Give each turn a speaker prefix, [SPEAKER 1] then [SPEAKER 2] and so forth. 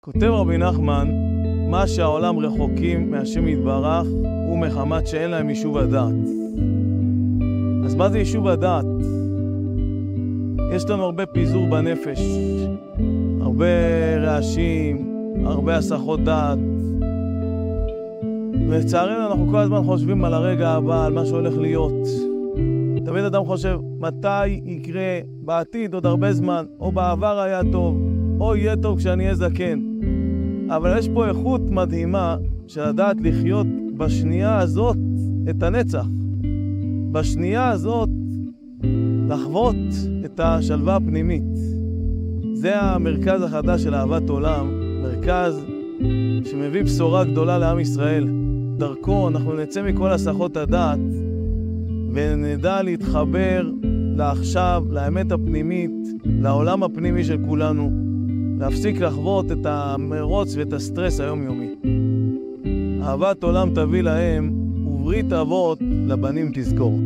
[SPEAKER 1] כותב רבי נחמן, מה שהעולם רחוקים מהשם יתברך הוא מחמת שאין להם יישוב הדעת. אז מה זה יישוב הדעת? יש לנו הרבה פיזור בנפש, הרבה רעשים, הרבה הסחות דעת. ולצערנו אנחנו כל הזמן חושבים על הרגע הבא, על מה שהולך להיות. תמיד אדם חושב, מתי יקרה בעתיד עוד הרבה זמן, או בעבר היה טוב, או יהיה טוב כשאני אהיה זקן. אבל יש פה איכות מדהימה של לדעת לחיות בשנייה הזאת את הנצח. בשנייה הזאת לחוות את השלווה הפנימית. זה המרכז החדש של אהבת עולם, מרכז שמביא בשורה גדולה לעם ישראל. דרכו אנחנו נצא מכל הסחות הדעת ונדע להתחבר לעכשיו, לאמת הפנימית, לעולם הפנימי של כולנו, להפסיק לחוות את המרוץ ואת הסטרס היומיומי. אהבת עולם תביא להם וברית אבות לבנים תזכור.